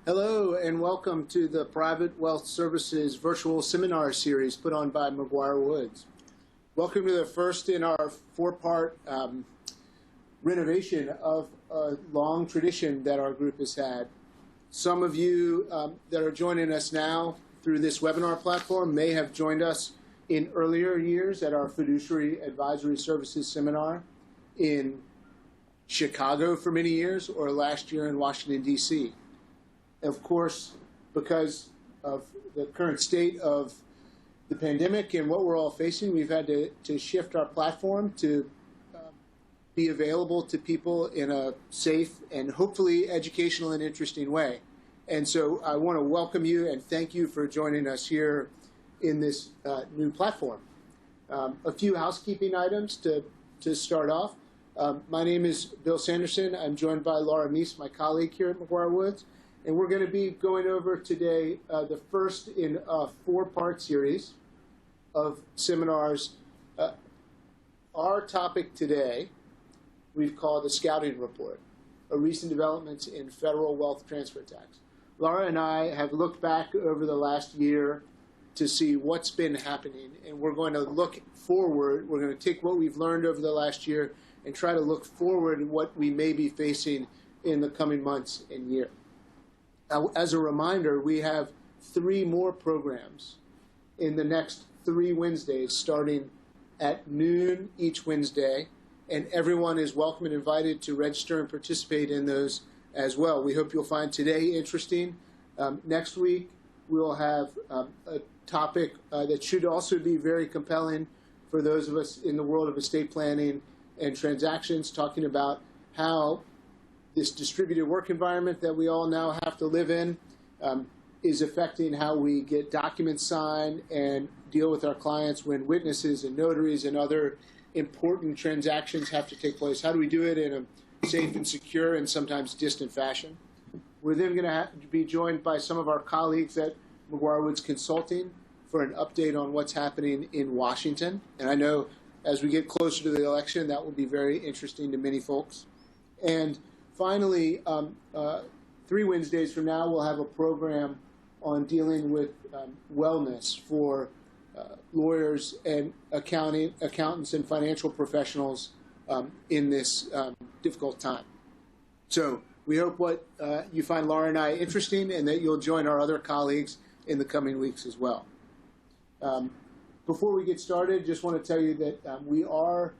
Hello and welcome to the Private Wealth Services virtual seminar series put on by McGuireWoods. Welcome to the first in our four-part renovation of a long tradition that our group has had. Some of you that are joining us now through this webinar platform may have joined us in earlier years at our Fiduciary Advisory Services seminar in Chicago for many years, or last year in Washington, D.C. Of course, because of the current state of the pandemic and what we're all facing, we've had to shift our platform to be available to people in a safe and hopefully educational and interesting way. And so I want to welcome you and thank you for joining us here in this new platform. A few housekeeping items to start off. My name is Bill Sanderson. I'm joined by Laura Meis, my colleague here at McGuireWoods. And we're going to be going over today the first in a four-part series of seminars. Our topic today we've called the Scouting Report, a recent developments in federal wealth transfer tax. Laura and I have looked back over the last year to see what's been happening, and we're going to look forward. We're going to take what we've learned over the last year and try to look forward at what we may be facing in the coming months and year. As a reminder, we have 3 more programs in the next 3 Wednesdays, starting at noon each Wednesday, and everyone is welcome and invited to register and participate in those as well. We hope you'll find today interesting. Next week, we'll have a topic that should also be very compelling for those of us in the world of estate planning and transactions, talking about how this distributed work environment that we all now have to live in is affecting how we get documents signed and deal with our clients when witnesses and notaries and other important transactions have to take place. How do we do it in a safe and secure and sometimes distant fashion? We're then going to be joined by some of our colleagues at McGuireWoods Consulting for an update on what's happening in Washington. And I know as we get closer to the election, that will be very interesting to many folks. And finally, 3 Wednesdays from now, we'll have a program on dealing with wellness for lawyers and accountants and financial professionals in this difficult time. So we hope what you find Laura and I interesting and that you'll join our other colleagues in the coming weeks as well. Before we get started, just want to tell you that we are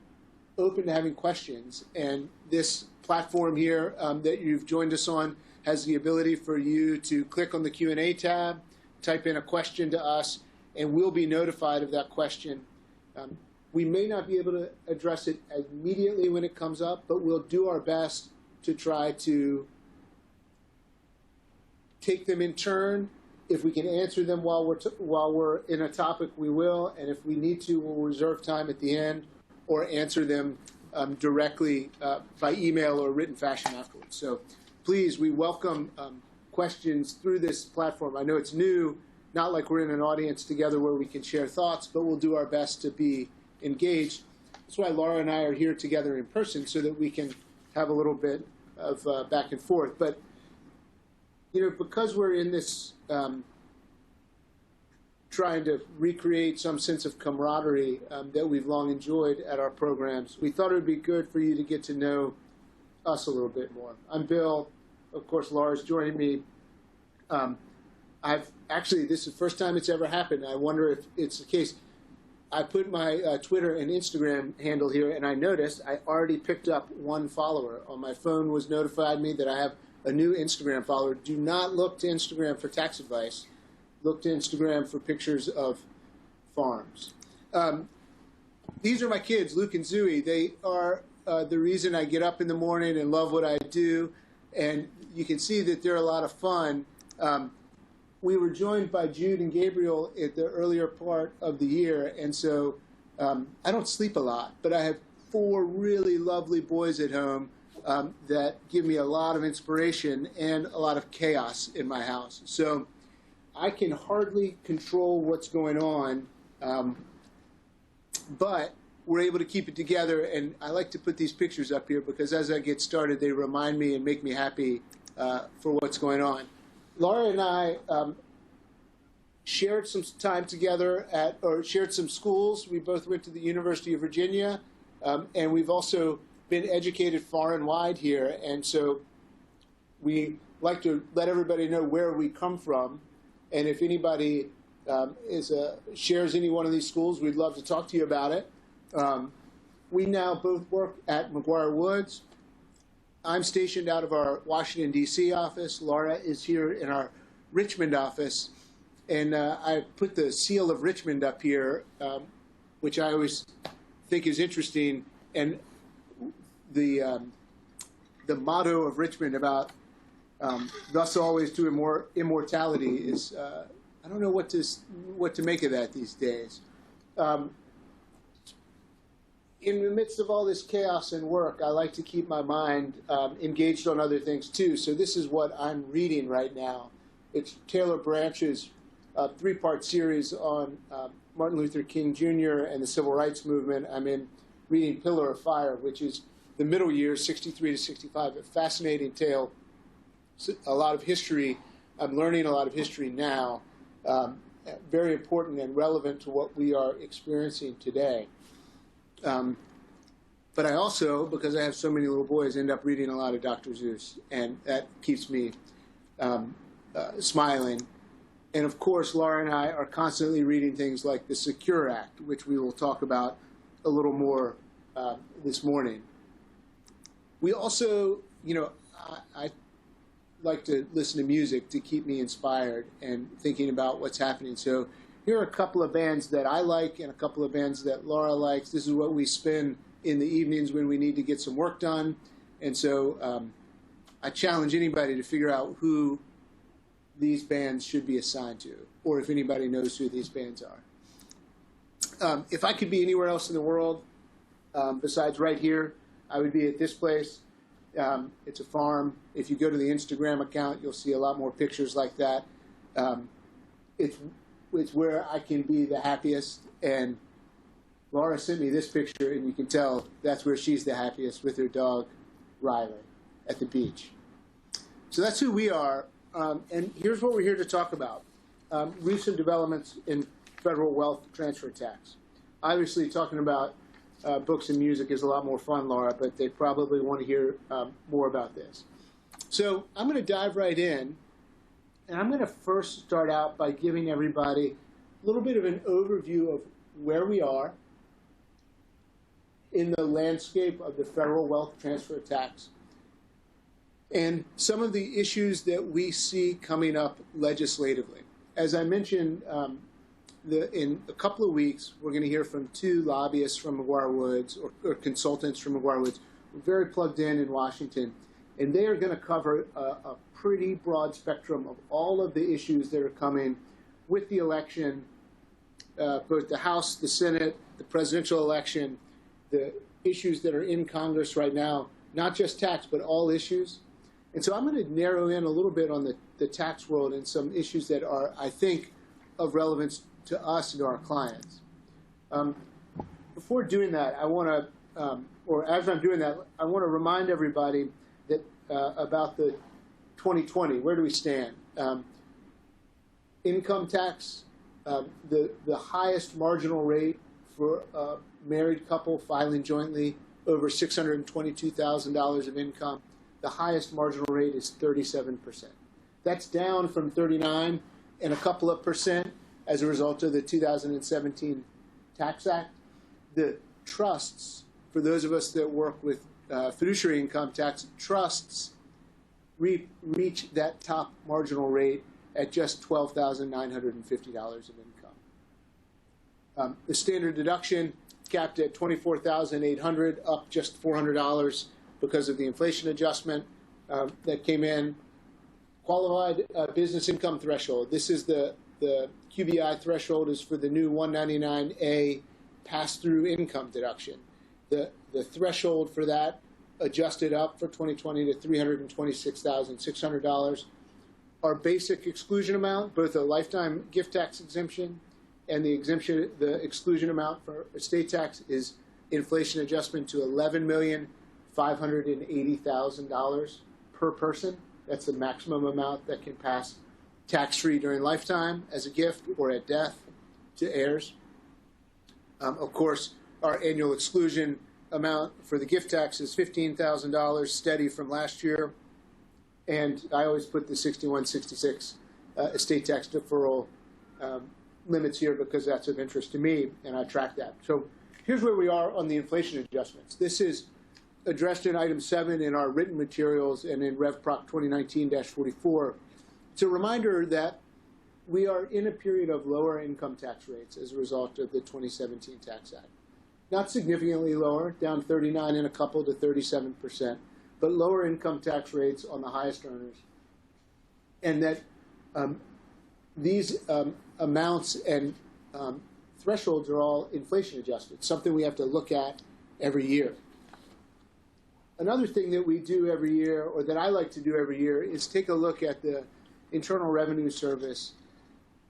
open to having questions, and this platform here that you've joined us on has the ability for you to click on the Q&A tab, type in a question to us, and we'll be notified of that question. We may not be able to address it immediately when it comes up, but we'll do our best to try to take them in turn. If we can answer them while we're in a topic, we will, and if we need to, we'll reserve time at the end or answer them directly by email or written fashion afterwards. So please, we welcome questions through this platform. I know it's new, not like we're in an audience together where we can share thoughts, but we'll do our best to be engaged. That's why Laura and I are here together in person, so that we can have a little bit of back and forth. But, you know, because we're in this trying to recreate some sense of camaraderie that we've long enjoyed at our programs, we thought it would be good for you to get to know us a little bit more. I'm Bill. Of course, Laura's joining me. This is the first time it's ever happened. I wonder if it's the case. I put my Twitter and Instagram handle here, and I noticed I already picked up 1 follower. On my phone was notified me that I have a new Instagram follower. Do not look to Instagram for tax advice. Look to Instagram for pictures of farms. These are my kids, Luke and Zooey. They are the reason I get up in the morning and love what I do. And you can see that they're a lot of fun. We were joined by Jude and Gabriel at the earlier part of the year. And so I don't sleep a lot, but I have 4 really lovely boys at home that give me a lot of inspiration and a lot of chaos in my house. So I can hardly control what's going on, but we're able to keep it together. And I like to put these pictures up here because as I get started, they remind me and make me happy for what's going on. Laura and I shared some time together or shared some schools. We both went to the University of Virginia, and we've also been educated far and wide here. And so we like to let everybody know where we come from. And if anybody shares any one of these schools, we'd love to talk to you about it. We now both work at McGuireWoods. I'm stationed out of our Washington, D.C. office. Laura is here in our Richmond office. And I put the seal of Richmond up here, which I always think is interesting. And the motto of Richmond about thus always to immortality is, I don't know what to make of that these days. In the midst of all this chaos and work, I like to keep my mind engaged on other things too. So this is what I'm reading right now. It's Taylor Branch's three-part series on Martin Luther King Jr. and the Civil Rights Movement. I'm reading Pillar of Fire, which is the middle years, 63 to 65, a fascinating tale. A lot of history. I'm learning a lot of history now, very important and relevant to what we are experiencing today. But I also, because I have so many little boys, end up reading a lot of Dr. Seuss, and that keeps me smiling. And of course, Laura and I are constantly reading things like the Secure Act, which we will talk about a little more this morning. We also, I like to listen to music to keep me inspired and thinking about what's happening. So here are a couple of bands that I like and a couple of bands that Laura likes. This is what we spend in the evenings when we need to get some work done. And so I challenge anybody to figure out who these bands should be assigned to, or if anybody knows who these bands are. If I could be anywhere else in the world besides right here, I would be at this place. It's a farm. If you go to the Instagram account, you'll see a lot more pictures like that. It's where I can be the happiest. And Laura sent me this picture, and you can tell that's where she's the happiest with her dog, Riley, at the beach. So that's who we are. And here's what we're here to talk about. Recent developments in federal wealth transfer tax. Obviously, talking about books and music is a lot more fun, Laura, but they probably want to hear more about this. So I'm going to dive right in, and I'm going to first start out by giving everybody a little bit of an overview of where we are in the landscape of the federal wealth transfer tax and some of the issues that we see coming up legislatively. As I mentioned, in a couple of weeks, we're going to hear from two lobbyists from McGuireWoods or consultants from McGuireWoods. We're very plugged in Washington, and they are going to cover a pretty broad spectrum of all of the issues that are coming with the election, both the House, the Senate, the presidential election, the issues that are in Congress right now, not just tax, but all issues. And so I'm going to narrow in a little bit on the tax world and some issues that are, I think, of relevance to us and to our clients. Before doing that, I want to, or as I'm doing that, I want to remind everybody that about the 2020. Where do we stand? Income tax, the highest marginal rate for a married couple filing jointly over $622,000 of income. The highest marginal rate is 37%. That's down from 39 and a couple of percent as a result of the 2017 Tax Act. The trusts, for those of us that work with fiduciary income tax, trusts reach that top marginal rate at just $12,950 of income. The standard deduction capped at $24,800, up just $400 because of the inflation adjustment that came in. Qualified business income threshold. This is the Qbi threshold is for the new 199A pass-through income deduction. The threshold for that adjusted up for 2020 to $326,600. Our basic exclusion amount, both a lifetime gift tax exemption and the exclusion amount for estate tax is inflation adjustment to $11,580,000 per person. That's the maximum amount that can pass tax-free during lifetime as a gift or at death to heirs. Of course, our annual exclusion amount for the gift tax is $15,000, steady from last year. And I always put the 6166 estate tax deferral limits here because that's of interest to me, and I track that. So here's where we are on the inflation adjustments. This is addressed in item 7 in our written materials and in Rev Proc 2019-44. It's a reminder that we are in a period of lower income tax rates as a result of the 2017 Tax Act. Not significantly lower, down 39 and a couple to 37%, but lower income tax rates on the highest earners. And that these amounts and thresholds are all inflation adjusted, something we have to look at every year. Another thing that we do every year, or that I like to do every year, is take a look at the Internal Revenue Service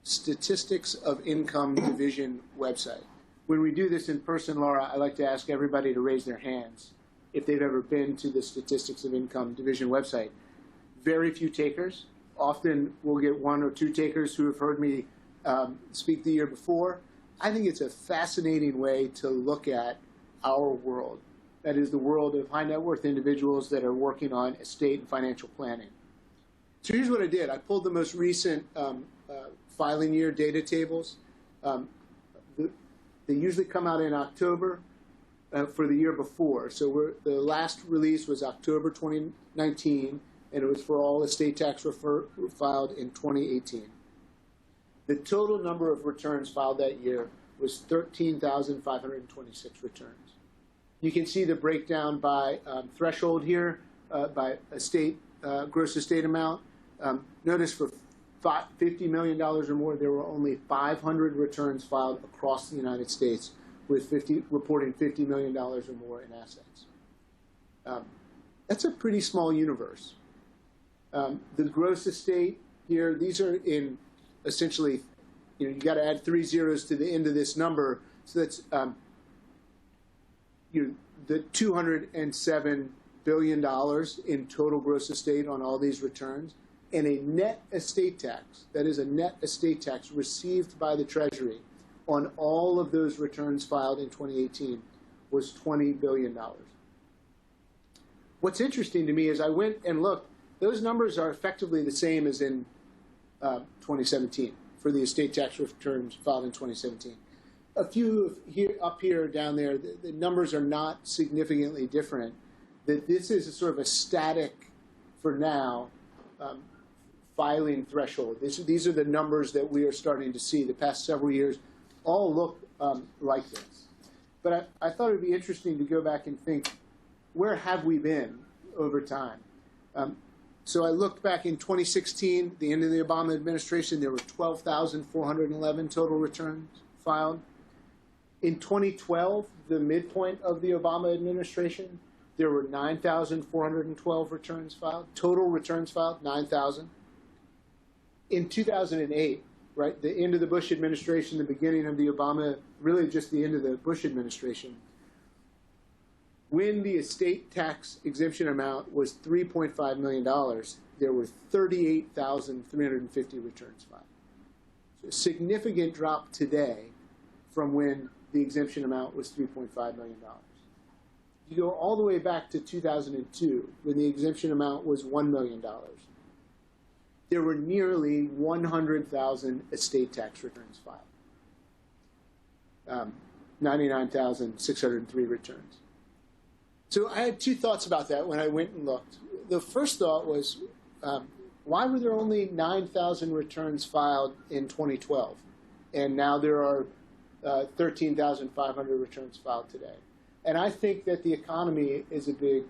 Statistics of Income Division website. When we do this in person, Laura, I like to ask everybody to raise their hands if they've ever been to the Statistics of Income Division website. Very few takers. Often we'll get 1 or 2 takers who have heard me speak the year before. I think it's a fascinating way to look at our world. That is the world of high net worth individuals that are working on estate and financial planning. So here's what I did. I pulled the most recent filing year data tables. They usually come out in October for the year before. So the last release was October 2019, and it was for all estate tax filed in 2018. The total number of returns filed that year was 13,526 returns. You can see the breakdown by threshold here, by estate, gross estate amount. Notice for $50 million or more, there were only 500 returns filed across the United States with reporting $50 million or more in assets. That's a pretty small universe. The gross estate here, these are in essentially, you got to add 3 zeros to the end of this number. So that's the $207 billion in total gross estate on all these returns, and a net estate tax, that is a net estate tax received by the Treasury on all of those returns filed in 2018 was $20 billion. What's interesting to me is I went and looked, those numbers are effectively the same as in 2017 for the estate tax returns filed in 2017. A few up here, down there, the numbers are not significantly different. That this is a sort of a static, for now, filing threshold. These are the numbers that we are starting to see. The past several years all look like this. But I thought it would be interesting to go back and think, where have we been over time? So I looked back in 2016, the end of the Obama administration, there were 12,411 total returns filed. In 2012, the midpoint of the Obama administration, there were 9,412 returns filed. Total returns filed, 9,000. In 2008, right, the end of the Bush administration, the beginning of the Obama, really just the end of the Bush administration, when the estate tax exemption amount was $3.5 million, there were 38,350 returns filed. So a significant drop today from when the exemption amount was $3.5 million. You go all the way back to 2002, when the exemption amount was $1 million. There were nearly 100,000 estate tax returns filed. 99,603 returns. So I had 2 thoughts about that when I went and looked. The first thought was, why were there only 9,000 returns filed in 2012? And now there are 13,500 returns filed today. And I think that the economy is a big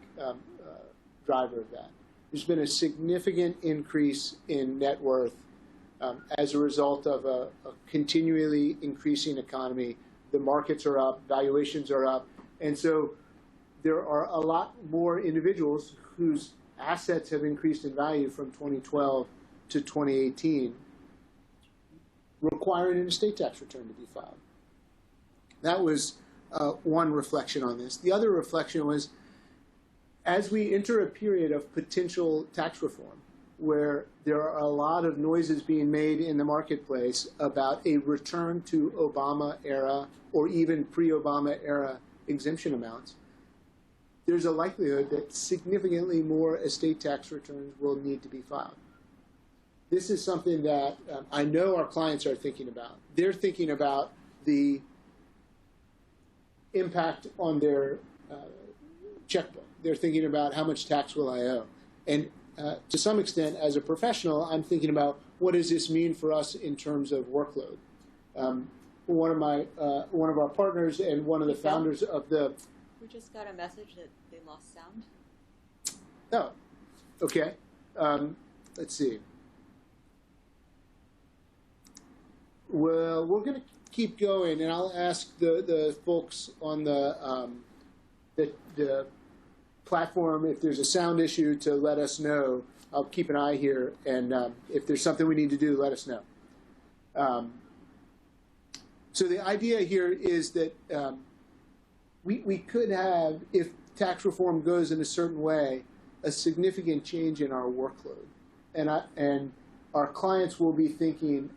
driver of that. There's been a significant increase in net worth as a result of a continually increasing economy. The markets are up, valuations are up, and so there are a lot more individuals whose assets have increased in value from 2012 to 2018, requiring an estate tax return to be filed. That was one reflection on this. The other reflection was, as we enter a period of potential tax reform, where there are a lot of noises being made in the marketplace about a return to Obama era or even pre-Obama era exemption amounts, there's a likelihood that significantly more estate tax returns will need to be filed. This is something that I know our clients are thinking about. They're thinking about the impact on their checkbook. They're thinking about how much tax will I owe. And to some extent, as a professional, I'm thinking about what does this mean for us in terms of workload. One of our partners and one of the founders of the... We just got a message that they lost sound. Oh, okay. Let's see. Well, we're going to keep going, and I'll ask the folks on the platform if there's a sound issue to let us know. I'll keep an eye here, and if there's something we need to do, let us know. So the idea here is that we could have, if tax reform goes in a certain way, a significant change in our workload, and our clients will be thinking.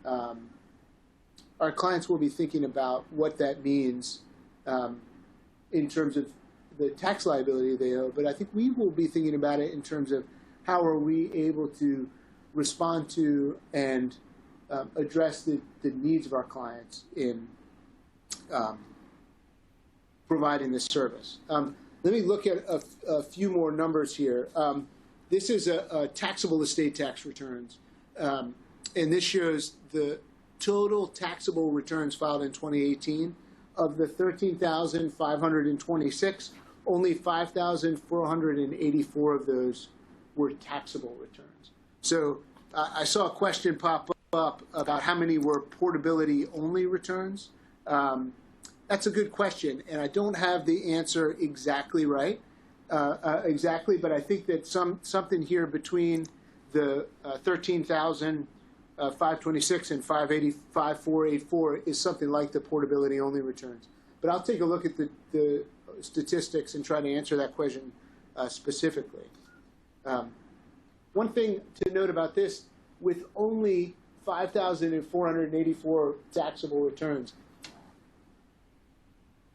Our clients will be thinking about what that means in terms of the tax liability they owe, but I think we will be thinking about it in terms of how are we able to respond to and address the needs of our clients in providing this service. Let me look at a few more numbers here. This is a taxable estate tax returns, and this shows the total taxable returns filed in 2018. Of the 13,526, only 5,484 of those were taxable returns. So I saw a question pop up about how many were portability-only returns. That's a good question, and I don't have the answer exactly right, but I think that something here between the 13,526 and 585,484 is something like the portability-only returns. But I'll take a look at the statistics and try to answer that question specifically. One thing to note about this, with only 5,484 taxable returns,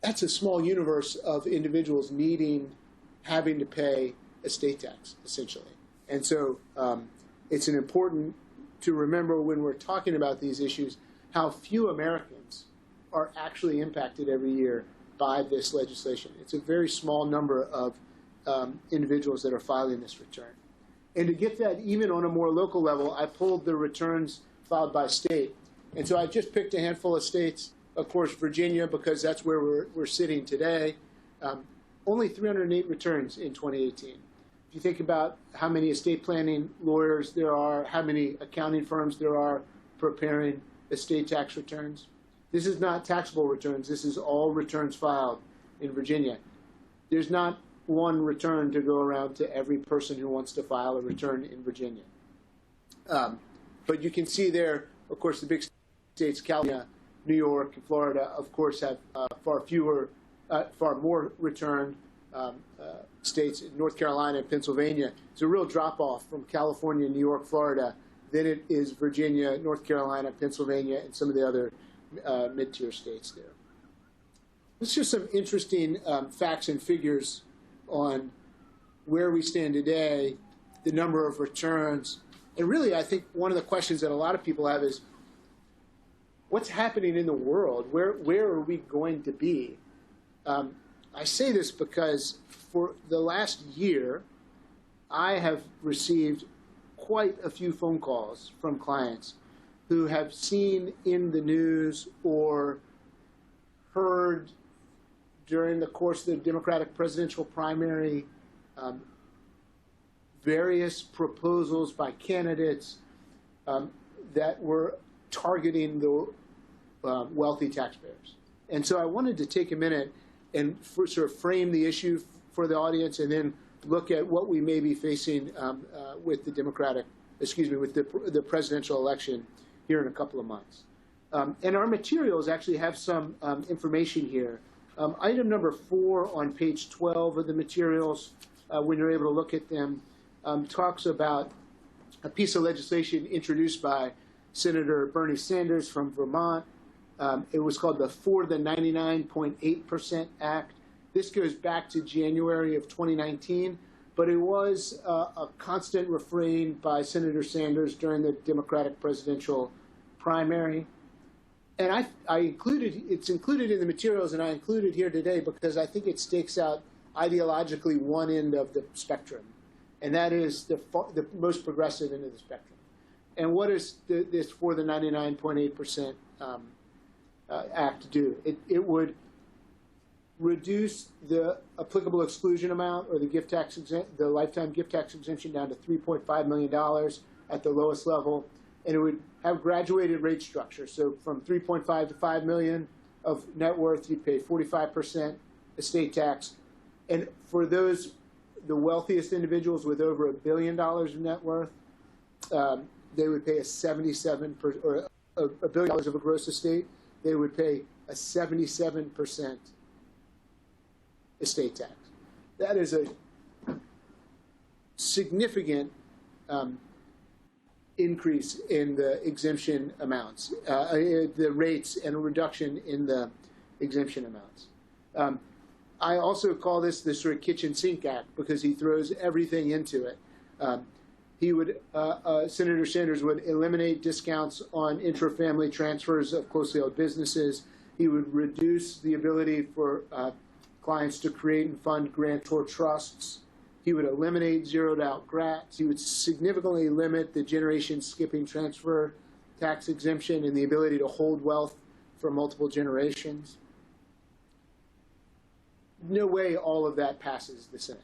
that's a small universe of individuals having to pay estate tax, essentially. And so it's important to remember when we're talking about these issues how few Americans are actually impacted every year by this legislation. It's a very small number of individuals that are filing this return. And to get that even on a more local level, I pulled the returns filed by state. And so I just picked a handful of states. Of course, Virginia, because that's where we're sitting today. Only 308 returns in 2018. If you think about how many estate planning lawyers there are, how many accounting firms there are preparing estate tax returns, this is not taxable returns. This is all returns filed in Virginia. There's not one return to go around to every person who wants to file a return in Virginia. But you can see there, of course, the big states, California, New York, and Florida, of course, have far more returned states. North Carolina and Pennsylvania, it's a real drop-off from California, New York, Florida. Then it is Virginia, North Carolina, Pennsylvania, and some of the other mid-tier states there. Let's just some interesting facts and figures on where we stand today, the number of returns. And really, I think one of the questions that a lot of people have is, what's happening in the world? Where are we going to be? I say this because for the last year, I have received quite a few phone calls from clients who have seen in the news or heard during the course of the Democratic presidential primary various proposals by candidates that were targeting the wealthy taxpayers. And so I wanted to take a minute and sort of frame the issue for the audience and then look at what we may be facing with the with the presidential election here in a couple of months. And our materials actually have some information here. Item number 4 on page 12 of the materials, when you're able to look at them, talks about a piece of legislation introduced by Senator Bernie Sanders from Vermont. It was called the For the 99.8% Act. This goes back to January of 2019, but it was a constant refrain by Senator Sanders during the Democratic presidential primary. And it's included in the materials, and I include it here today because I think it stakes out ideologically one end of the spectrum, and that is the most progressive end of the spectrum. And what does this For the 99.8% Act do? It would reduce the applicable exclusion amount or the lifetime gift tax exemption down to $3.5 million at the lowest level, and it would have graduated rate structure. So from 3.5 to 5 million of net worth, you'd pay 45% estate tax, and for the wealthiest individuals with over $1 billion of net worth, they would pay a 77% or $1 billion of a gross estate. They would pay a 77% estate tax. That is a significant increase in the exemption amounts, the rates, and a reduction in the exemption amounts. I also call this the sort of kitchen sink act because he throws everything into it. Senator Sanders would eliminate discounts on intra-family transfers of closely held businesses. He would reduce the ability for clients to create and fund grantor trusts. He would eliminate zeroed-out grats. He would significantly limit the generation skipping transfer tax exemption and the ability to hold wealth for multiple generations. No way all of that passes the Senate.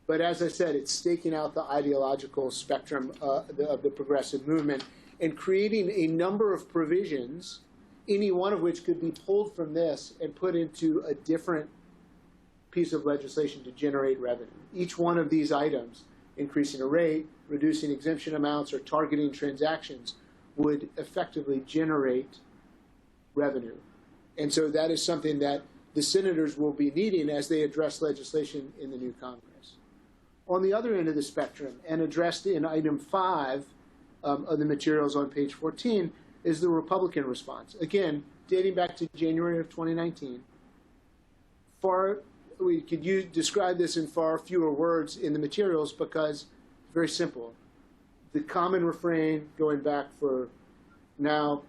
But as I said, it's staking out the ideological spectrum of the progressive movement and creating a number of provisions, any one of which could be pulled from this and put into a different piece of legislation to generate revenue. Each one of these items, increasing a rate, reducing exemption amounts, or targeting transactions, would effectively generate revenue. And so that is something that the senators will be needing as they address legislation in the new Congress. On the other end of the spectrum, and addressed in item 5 of the materials on page 14, is the Republican response. Again, dating back to January of 2019. We could describe this in far fewer words in the materials because it's very simple. The common refrain going back for now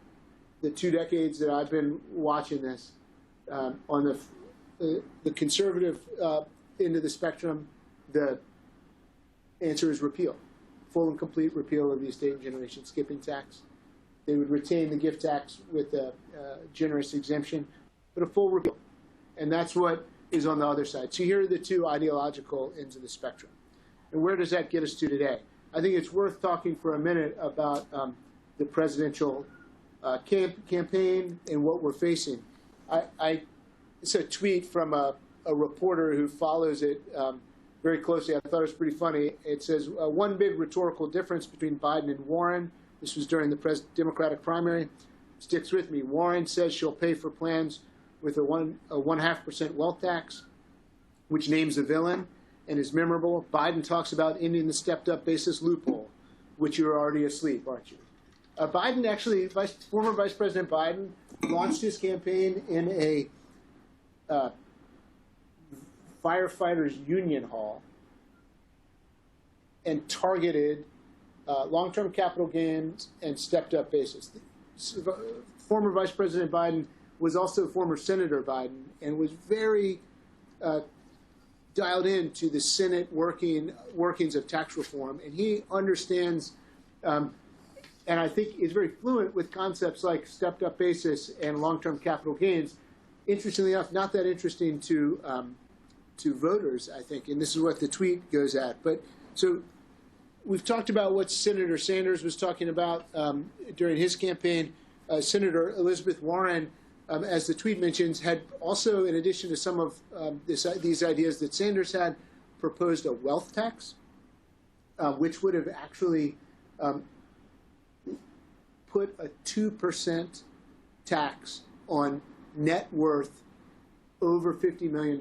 the 2 decades that I've been watching this, on the conservative end of the spectrum, the answer is repeal. Full and complete repeal of the estate and generation skipping tax. They would retain the gift tax with a generous exemption, but a full repeal. And that's what is on the other side. So here are the two ideological ends of the spectrum. And where does that get us to today? I think it's worth talking for a minute about the presidential campaign and what we're facing. It's a tweet from a reporter who follows it very closely. I thought it was pretty funny. It says, one big rhetorical difference between Biden and Warren. This was during the Democratic primary. Sticks with me. Warren says she'll pay for plans with a 1.5% wealth tax, which names a villain and is memorable. Biden talks about ending the stepped-up basis loophole, which you're already asleep, aren't you? Biden actually, former Vice President Biden, launched his campaign in a firefighters union hall and targeted long-term capital gains and stepped-up basis. Former Vice President Biden was also former Senator Biden and was very dialed into the Senate workings of tax reform, and he understands and I think is very fluent with concepts like stepped-up basis and long-term capital gains. Interestingly enough, not that interesting to voters, I think, and this is what the tweet goes at. But so we've talked about what Senator Sanders was talking about during his campaign. Senator Elizabeth Warren, as the tweet mentions, had also, in addition to some of these ideas that Sanders had, proposed a wealth tax, which would have actually put a 2% tax on net worth over $50 million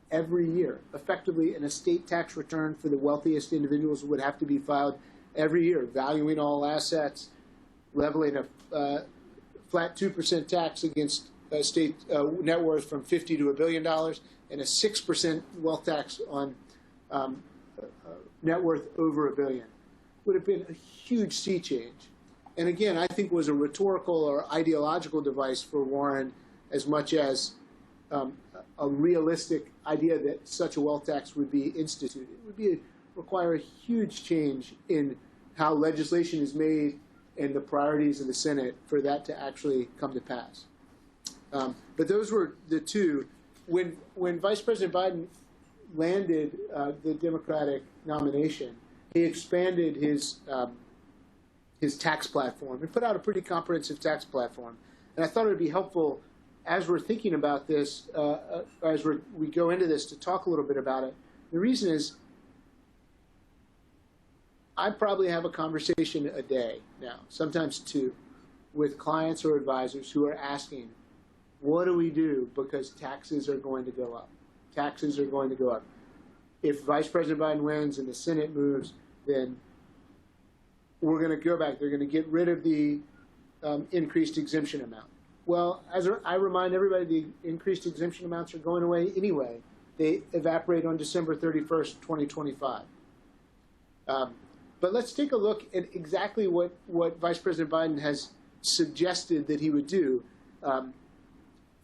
every year. Effectively, an estate tax return for the wealthiest individuals would have to be filed every year, valuing all assets, leveling a flat 2% tax against state net worth from $50 to $1 billion, and a 6% wealth tax on net worth over $1 billion. Would have been a huge sea change. And again, I think was a rhetorical or ideological device for Warren as much as a realistic idea that such a wealth tax would be instituted. It would require a huge change in how legislation is made and the priorities of the Senate for that to actually come to pass. But those were the two. When Vice President Biden landed the Democratic nomination, he expanded his tax platform and put out a pretty comprehensive tax platform. And I thought it would be helpful as we're thinking about this, as we go into this, to talk a little bit about it. The reason is I probably have a conversation a day now, sometimes two, with clients or advisors who are asking, what do we do because taxes are going to go up? Taxes are going to go up. If Vice President Biden wins and the Senate moves, then we're going to go back. They're going to get rid of the increased exemption amount. Well, as I remind everybody, the increased exemption amounts are going away anyway. They evaporate on December 31st, 2025. But let's take a look at exactly what Vice President Biden has suggested that he would do.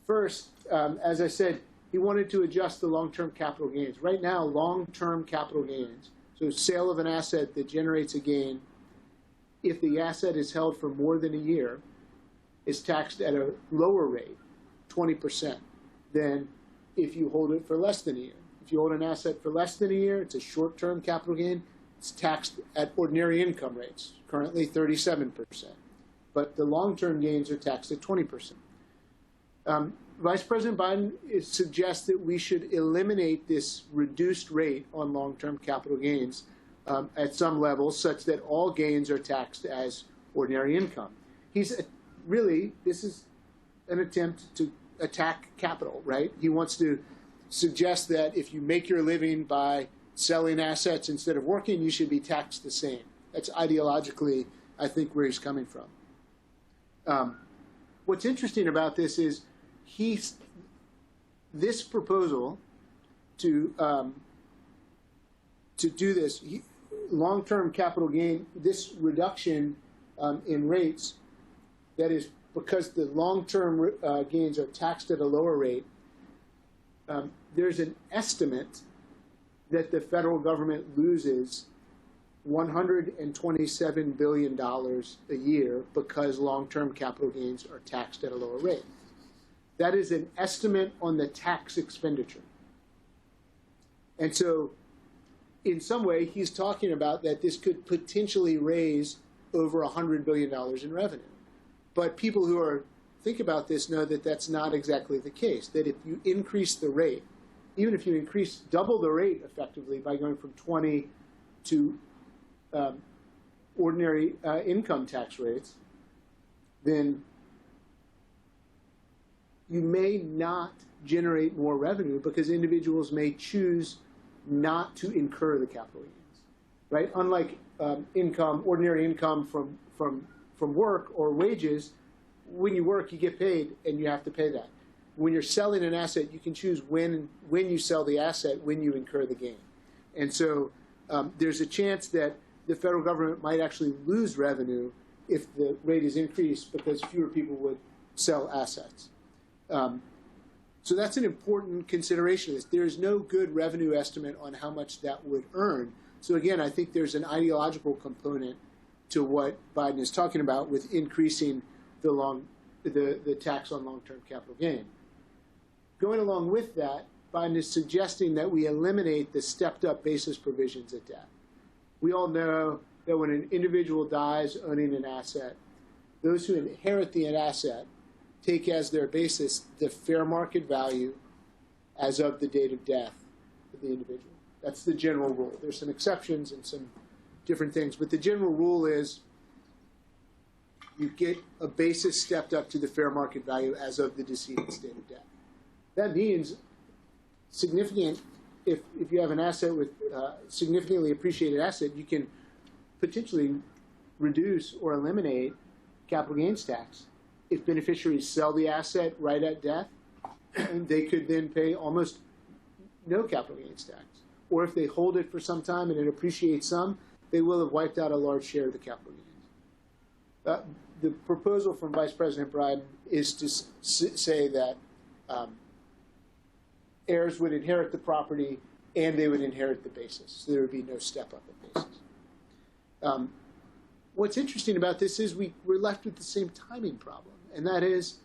First, as I said, he wanted to adjust the long-term capital gains. Right now, long-term capital gains, so sale of an asset that generates a gain, if the asset is held for more than a year, is taxed at a lower rate, 20%, than if you hold it for less than a year. If you hold an asset for less than a year, it's a short-term capital gain, it's taxed at ordinary income rates, currently 37%. But the long-term gains are taxed at 20%. Vice President Biden suggests that we should eliminate this reduced rate on long-term capital gains at some levels, such that all gains are taxed as ordinary income. This is an attempt to attack capital, right? He wants to suggest that if you make your living by selling assets instead of working, you should be taxed the same. That's ideologically, I think, where he's coming from. What's interesting about this is this proposal to do this long-term capital gain, this reduction in rates, that is because the long-term gains are taxed at a lower rate. There's an estimate that the federal government loses $127 billion a year because long-term capital gains are taxed at a lower rate. That is an estimate on the tax expenditure. And so, in some way, he's talking about that this could potentially raise over $100 billion in revenue. But people who think about this know that that's not exactly the case, that if you increase the rate, even if you double the rate effectively by going from 20 to ordinary income tax rates, then you may not generate more revenue because individuals may choose not to incur the capital gains, right? Unlike ordinary income from work or wages, when you work, you get paid and you have to pay that. When you're selling an asset, you can choose when you sell the asset, when you incur the gain. And so there's a chance that the federal government might actually lose revenue if the rate is increased because fewer people would sell assets. So that's an important consideration. There is no good revenue estimate on how much that would earn. So again, I think there's an ideological component to what Biden is talking about with increasing the tax on long-term capital gain. Going along with that, Biden is suggesting that we eliminate the stepped-up basis provisions at death. We all know that when an individual dies owning an asset, those who inherit the asset take as their basis the fair market value as of the date of death of the individual. That's the general rule. There's some exceptions and some different things, but the general rule is you get a basis stepped up to the fair market value as of the decedent's date of death. That means significant, if you have an asset with significantly appreciated asset, you can potentially reduce or eliminate capital gains tax. If beneficiaries sell the asset right at death, they could then pay almost no capital gains tax. Or if they hold it for some time and it appreciates some, they will have wiped out a large share of the capital gains. The proposal from Vice President Biden is to say that heirs would inherit the property and they would inherit the basis. So there would be no step-up in basis. What's interesting about this is we're left with the same timing problem, and that is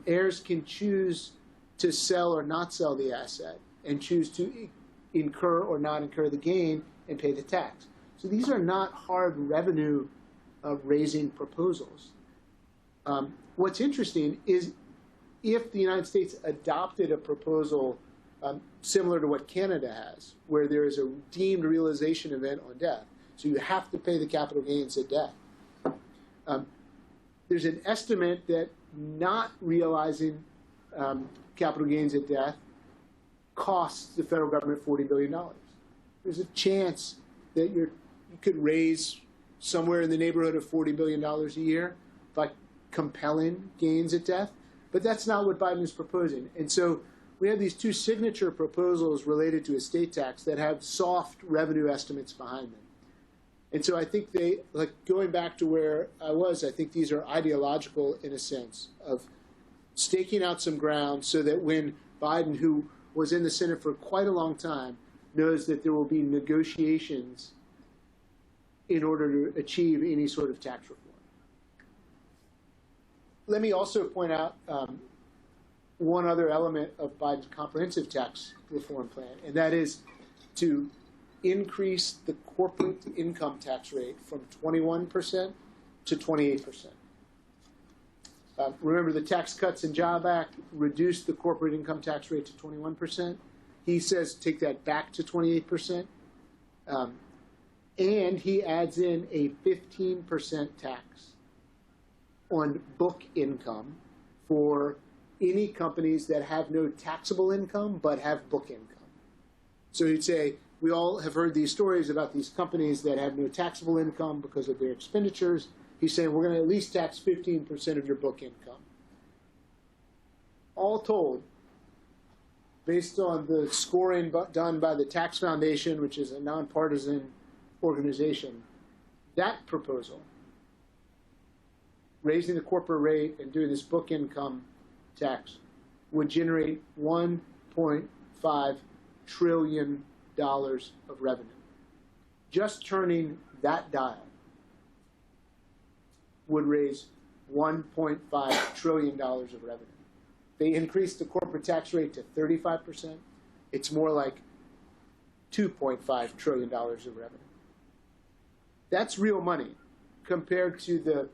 heirs can choose to sell or not sell the asset and choose to incur or not incur the gain and pay the tax. So these are not hard revenue raising proposals. What's interesting is if the United States adopted a proposal similar to what Canada has, where there is a deemed realization event on death, so you have to pay the capital gains at death. There's an estimate that not realizing capital gains at death costs the federal government $40 billion. There's a chance that you could raise somewhere in the neighborhood of $40 billion a year by compelling gains at death, but that's not what Biden is proposing. And so we have these two signature proposals related to estate tax that have soft revenue estimates behind them. And so I think they, like going back to where I was, I think these are ideological in a sense of staking out some ground so that when Biden, who was in the Senate for quite a long time, knows that there will be negotiations in order to achieve any sort of tax reform. Let me also point out one other element of Biden's comprehensive tax reform plan, and that is to increase the corporate income tax rate from 21% to 28%. Remember, the Tax Cuts and Jobs Act reduced the corporate income tax rate to 21%. He says take that back to 28%. And he adds in a 15% tax on book income for any companies that have no taxable income but have book income. So he'd say, we all have heard these stories about these companies that have no taxable income because of their expenditures. He's saying we're going to at least tax 15% of your book income. All told, based on the scoring done by the Tax Foundation, which is a nonpartisan organization, that proposal, raising the corporate rate and doing this book income tax, would generate $1.5 trillion of revenue. Just turning that dial would raise $1.5 trillion of revenue. They increased the corporate tax rate to 35%. It's more like $2.5 trillion of revenue. That's real money compared to the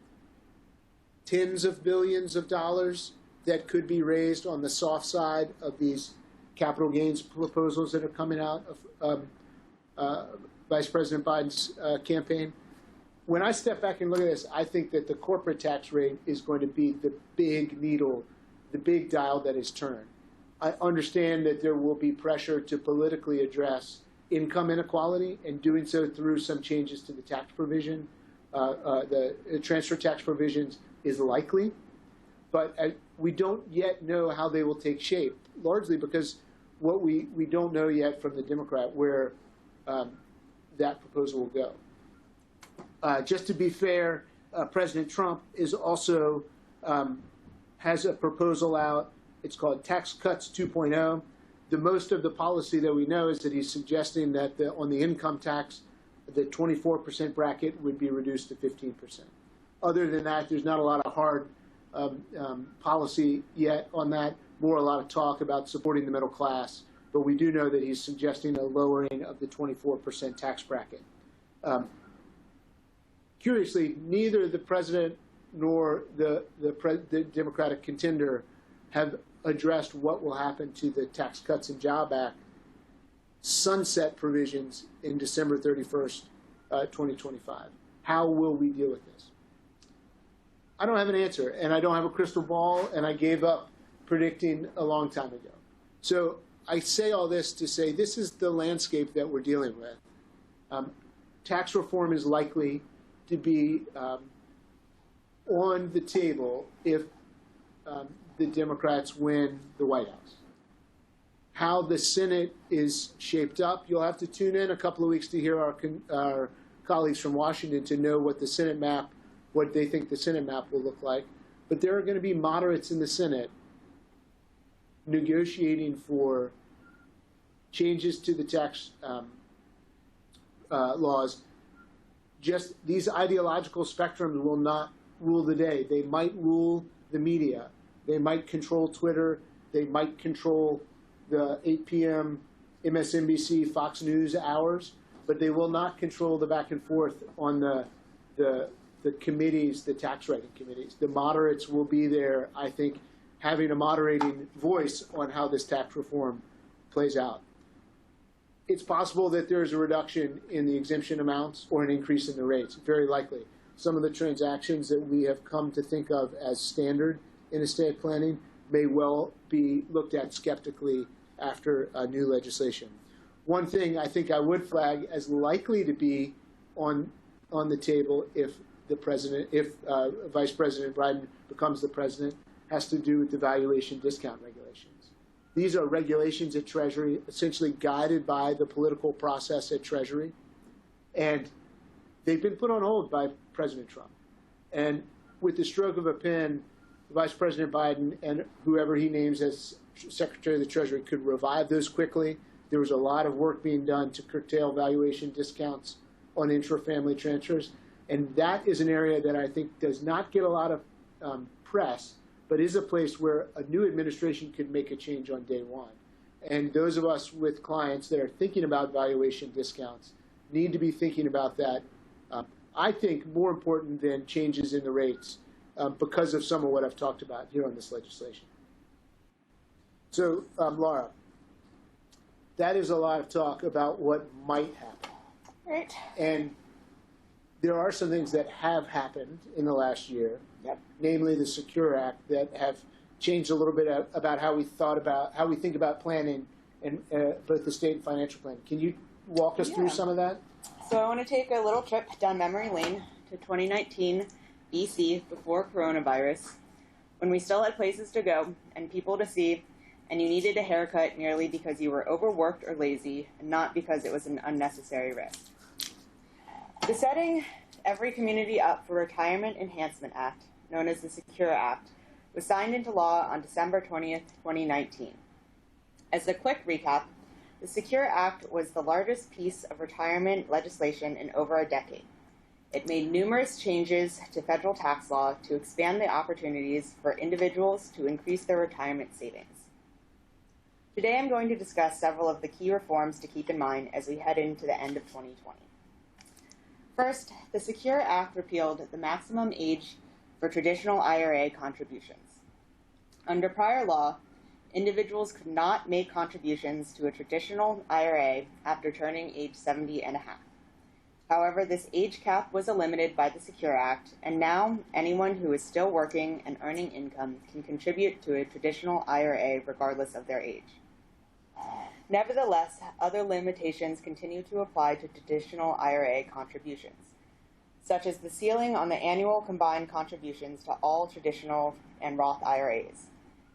tens of billions of dollars that could be raised on the soft side of these capital gains proposals that are coming out of Vice President Biden's campaign. When I step back and look at this, I think that the corporate tax rate is going to be the big needle, the big dial that is turned. I understand that there will be pressure to politically address income inequality, and doing so through some changes to the tax provision. The transfer tax provisions is likely, but we don't yet know how they will take shape, largely because what we don't know yet from the Democrat where that proposal will go. Just to be fair, President Trump is also has a proposal out. It's called Tax Cuts 2.0. The most of the policy that we know is that he's suggesting that on the income tax, the 24% bracket would be reduced to 15%. Other than that, there's not a lot of hard policy yet on that. More a lot of talk about supporting the middle class. But we do know that he's suggesting a lowering of the 24% tax bracket. Curiously, neither the president nor the Democratic contender have addressed what will happen to the Tax Cuts and Jobs Act sunset provisions in December 31st, 2025. How will we deal with this? I don't have an answer, and I don't have a crystal ball, and I gave up predicting a long time ago. So I say all this to say this is the landscape that we're dealing with. tax reform is likely to be on the table if the Democrats win the White House. How the Senate is shaped up, you'll have to tune in a couple of weeks to hear our colleagues from Washington to know what the Senate map, what they think the Senate map will look like. But there are going to be moderates in the Senate negotiating for changes to the tax laws. Just these ideological spectrums will not rule the day. They might rule the media. They might control Twitter. They might control the 8 p.m. MSNBC, Fox News hours, but they will not control the back and forth on the committees, the tax writing committees. The moderates will be there, I think, having a moderating voice on how this tax reform plays out. It's possible that there's a reduction in the exemption amounts or an increase in the rates, very likely. Some of the transactions that we have come to think of as standard in estate planning may well be looked at skeptically after new legislation. One thing I think I would flag as likely to be on the table if Vice President Biden becomes the president has to do with the valuation discount regulations. These are regulations at Treasury, essentially guided by the political process at Treasury, and they've been put on hold by President Trump. And with the stroke of a pen, Vice President Biden and whoever he names as Secretary of the Treasury could revive those quickly. There was a lot of work being done to curtail valuation discounts on intra-family transfers. And that is an area that I think does not get a lot of press, but is a place where a new administration could make a change on day one. And those of us with clients that are thinking about valuation discounts need to be thinking about that. I think more important than changes in the rates because of some of what I've talked about here on this legislation. So, Laura, that is a lot of talk about what might happen. Right. And there are some things that have happened in the last year, namely the Secure Act, that have changed a little bit about how we think about planning and both the state and financial planning. Can you walk us through some of that? So I want to take a little trip down memory lane to 2019 BC before coronavirus, when we still had places to go and people to see, and you needed a haircut merely because you were overworked or lazy, and not because it was an unnecessary risk. The setting every community up for Retirement Enhancement Act, known as the Secure Act, was signed into law on December 20th, 2019. As a quick recap, the Secure Act was the largest piece of retirement legislation in over a decade. It made numerous changes to federal tax law to expand the opportunities for individuals to increase their retirement savings. Today I'm going to discuss several of the key reforms to keep in mind as we head into the end of 2020. First, the Secure Act repealed the maximum age for traditional IRA contributions. Under prior law, individuals could not make contributions to a traditional IRA after turning age 70 and a half. However, this age cap was eliminated by the Secure Act, and now anyone who is still working and earning income can contribute to a traditional IRA regardless of their age. Nevertheless, other limitations continue to apply to traditional IRA contributions, such as the ceiling on the annual combined contributions to all traditional and Roth IRAs.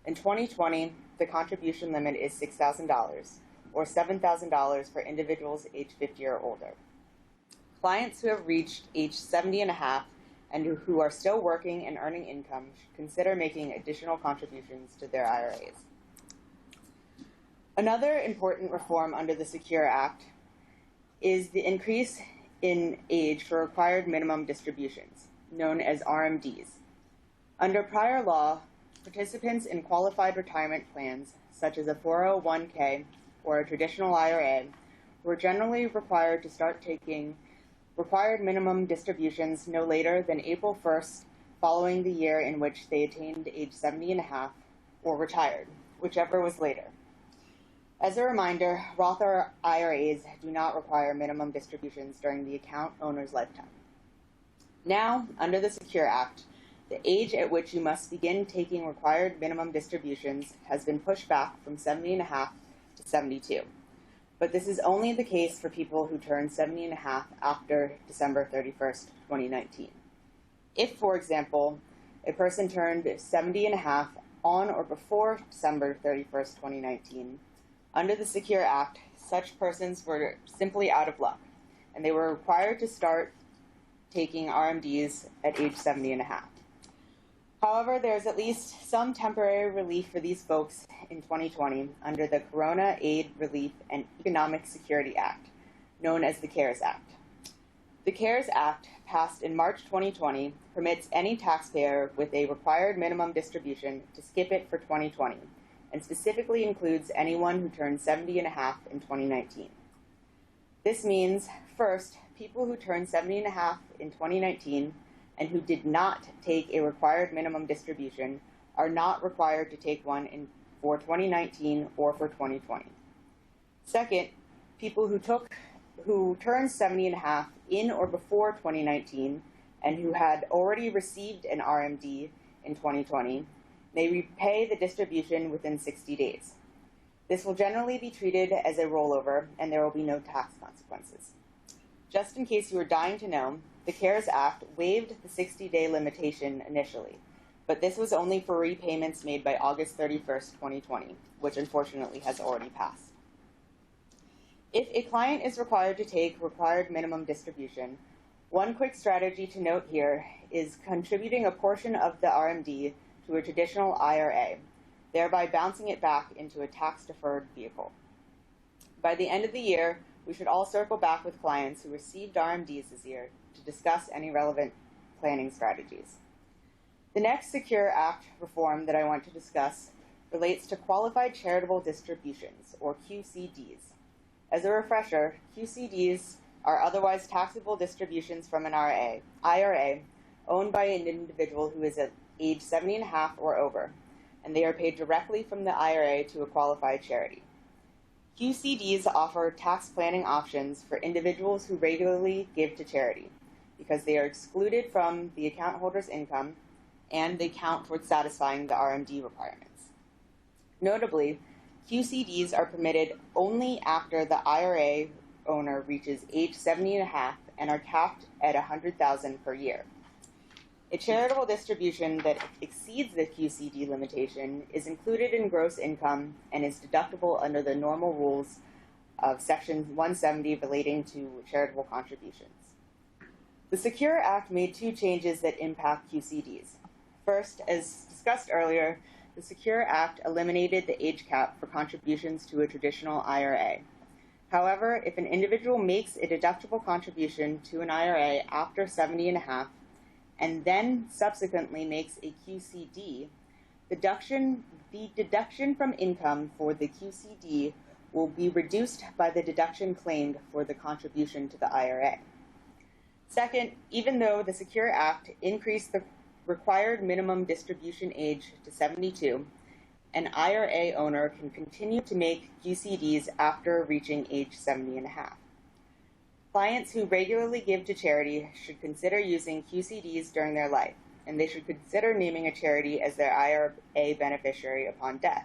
In 2020, the contribution limit is $6,000, or $7,000 for individuals age 50 or older. Clients who have reached age 70 and a half and who are still working and earning income should consider making additional contributions to their IRAs. Another important reform under the Secure Act is the increase in age for required minimum distributions, known as Rmds. Under prior law, participants in qualified retirement plans, such as a 401k or a traditional IRA, were generally required to start taking required minimum distributions no later than April 1st following the year in which they attained age 70 and a half or retired, whichever was later. As a reminder, Roth IRAs do not require minimum distributions during the account owner's lifetime. Now, under the Secure Act, the age at which you must begin taking required minimum distributions has been pushed back from 70 and a half to 72. but this is only the case for people who turn 70 and a half after December 31st, 2019. If, for example, a person turned 70 and a half on or before December 31st, 2019, under the Secure Act, such persons were simply out of luck, and they were required to start taking Rmds at age 70 and a half. However, there is at least some temporary relief for these folks in 2020 under the Corona Aid, Relief, and Economic Security Act, known as the CARES Act. The CARES Act, passed in March 2020, permits any taxpayer with a required minimum distribution to skip it for 2020, and specifically includes anyone who turned 70 and a half in 2019. This means, first, people who turned 70 and a half in 2019 and who did not take a required minimum distribution are not required to take one for 2019 or for 2020. Second, people who turned 70 and a half in or before 2019 and who had already received an RMD in 2020 may repay the distribution within 60 days. This will generally be treated as a rollover, and there will be no tax consequences. Just in case you were dying to know, the CARES Act waived the 60-day limitation initially, but this was only for repayments made by August 31st, 2020, which unfortunately has already passed. If a client is required to take required minimum distribution, one quick strategy to note here is contributing a portion of the RMD to a traditional IRA, thereby bouncing it back into a tax-deferred vehicle. By the end of the year, we should all circle back with clients who received RMDs this year to discuss any relevant planning strategies. The next Secure Act reform that I want to discuss relates to qualified charitable distributions, or Qcds. As a refresher, Qcds are otherwise taxable distributions from an IRA owned by an individual who is at age 70 and a half or over, and they are paid directly from the IRA to a qualified charity. Qcds offer tax planning options for individuals who regularly give to charity because they are excluded from the account holder's income and they count towards satisfying the RMD requirements. Notably, Qcds are permitted only after the IRA owner reaches age 70 and a half and are capped at $100,000 per year. A charitable distribution that exceeds the Qcd limitation is included in gross income and is deductible under the normal rules of Section 170 relating to charitable contributions. The Secure Act made two changes that impact Qcds. First, as discussed earlier, the Secure Act eliminated the age cap for contributions to a traditional IRA. However, if an individual makes a deductible contribution to an IRA after 70 and a half, and then subsequently makes a Qcd, the deduction from income for the Qcd will be reduced by the deduction claimed for the contribution to the IRA. Second, even though the Secure Act increased the required minimum distribution age to 72, an IRA owner can continue to make Qcds after reaching age 70 and a half. Clients who regularly give to charity should consider using Qcds during their life, and they should consider naming a charity as their IRA beneficiary upon death.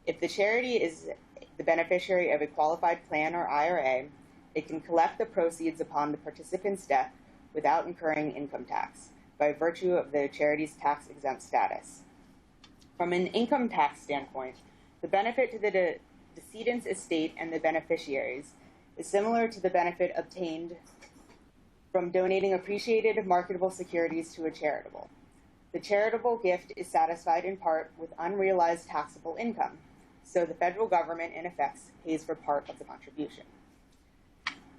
If the charity is the beneficiary of a qualified plan or IRA, it can collect the proceeds upon the participant's death without incurring income tax, by virtue of the charity's tax-exempt status. From an income tax standpoint, the benefit to the decedent's estate and the beneficiaries is similar to the benefit obtained from donating appreciated marketable securities to a charitable. The charitable gift is satisfied in part with unrealized taxable income, so the federal government, in effect, pays for part of the contribution.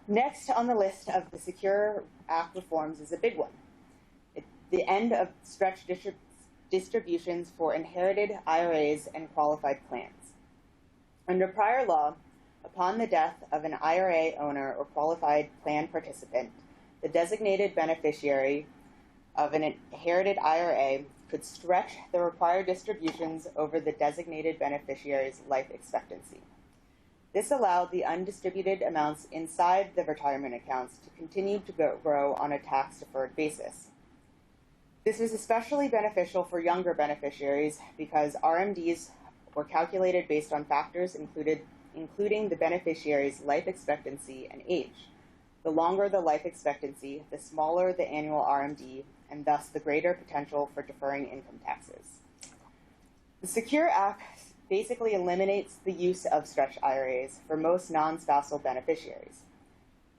Next on the list of the Secure Act reforms is a big one. The end of stretch distributions for inherited IRAs and qualified plans. Under prior law, upon the death of an IRA owner or qualified plan participant, the designated beneficiary of an inherited IRA could stretch the required distributions over the designated beneficiary's life expectancy. This allowed the undistributed amounts inside the retirement accounts to continue to grow on a tax-deferred basis. This was especially beneficial for younger beneficiaries because RMDs were calculated based on factors including the beneficiary's life expectancy and age. The longer the life expectancy, the smaller the annual RMD, and thus the greater potential for deferring income taxes. The Secure Act basically eliminates the use of stretch IRAs for most non-spousal beneficiaries.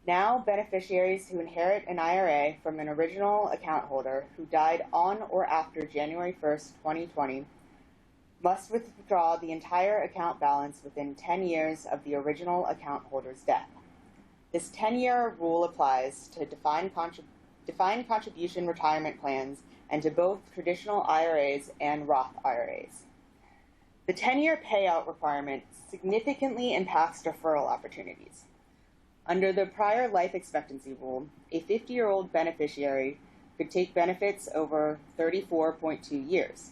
Now, beneficiaries who inherit an IRA from an original account holder who died on or after January 1st, 2020, must withdraw the entire account balance within 10 years of the original account holder's death. This 10-year rule applies to defined contribution retirement plans and to both traditional IRAs and Roth IRAs. The 10-year payout requirement significantly impacts deferral opportunities. Under the prior life expectancy rule, a 50-year-old beneficiary could take benefits over 34.2 years.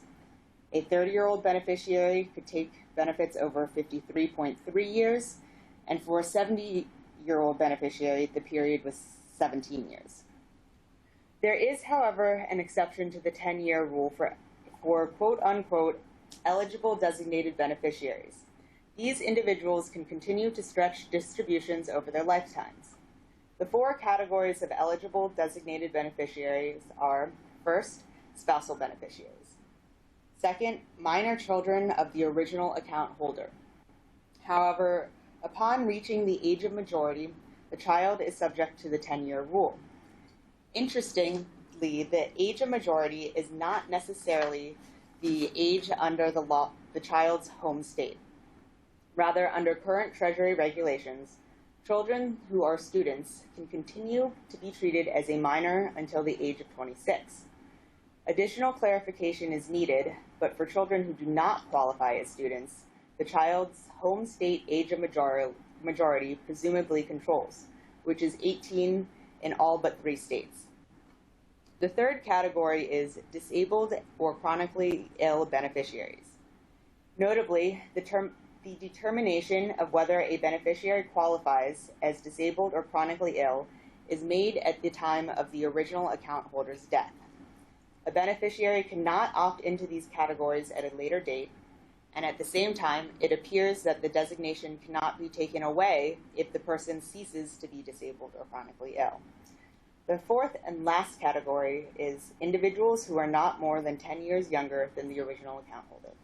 A 30-year-old beneficiary could take benefits over 53.3 years, and for a 70-year-old beneficiary, the period was 17 years. There is, however, an exception to the 10-year rule for quote-unquote eligible designated beneficiaries. These individuals can continue to stretch distributions over their lifetimes. The four categories of eligible designated beneficiaries are, first, spousal beneficiaries. Second, minor children of the original account holder. However, upon reaching the age of majority, the child is subject to the 10-year rule. Interestingly, the age of majority is not necessarily the age under the child's home state. Rather, under current Treasury regulations, children who are students can continue to be treated as a minor until the age of 26. Additional clarification is needed, but for children who do not qualify as students, the child's home state age of majority presumably controls, which is 18 in all but 3 states. The third category is disabled or chronically ill beneficiaries. Notably, the determination of whether a beneficiary qualifies as disabled or chronically ill is made at the time of the original account holder's death. A beneficiary cannot opt into these categories at a later date, and at the same time, it appears that the designation cannot be taken away if the person ceases to be disabled or chronically ill. The fourth and last category is individuals who are not more than 10 years younger than the original account holder.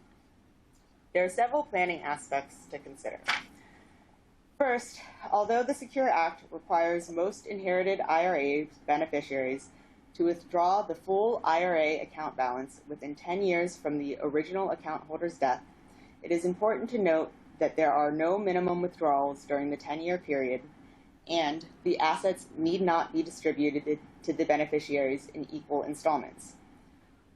There are several planning aspects to consider. First, although the Secure Act requires most inherited IRA beneficiaries to withdraw the full IRA account balance within 10 years from the original account holder's death, it is important to note that there are no minimum withdrawals during the 10-year period, and the assets need not be distributed to the beneficiaries in equal installments.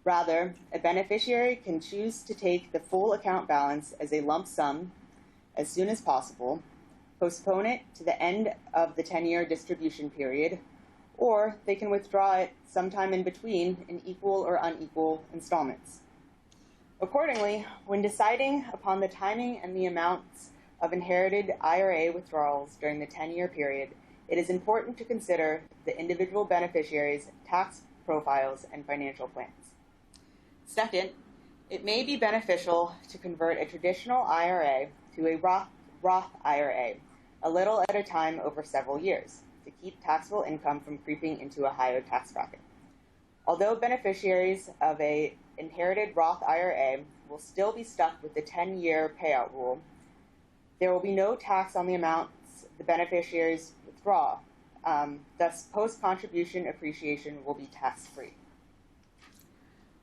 Rather, a beneficiary can choose to take the full account balance as a lump sum as soon as possible, postpone it to the end of the 10-year distribution period, or they can withdraw it sometime in between in equal or unequal installments. Accordingly, when deciding upon the timing and the amounts of inherited IRA withdrawals during the 10-year period, it is important to consider the individual beneficiaries' tax profiles and financial plans. Second, it may be beneficial to convert a traditional IRA to a Roth IRA, a little at a time over several years, to keep taxable income from creeping into a higher tax bracket. Although beneficiaries of an inherited Roth IRA will still be stuck with the 10-year payout rule, there will be no tax on the amounts the beneficiaries withdraw. Thus, post-contribution appreciation will be tax-free.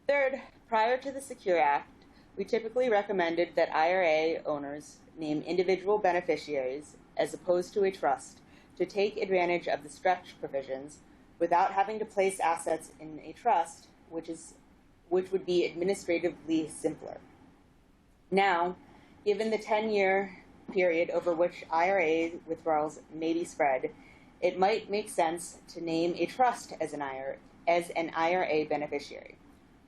Third, prior to the Secure Act, we typically recommended that IRA owners name individual beneficiaries, as opposed to a trust, to take advantage of the stretch provisions without having to place assets in a trust, which would be administratively simpler. Now, given the 10-year period over which IRA withdrawals may be spread, it might make sense to name a trust as an IRA beneficiary,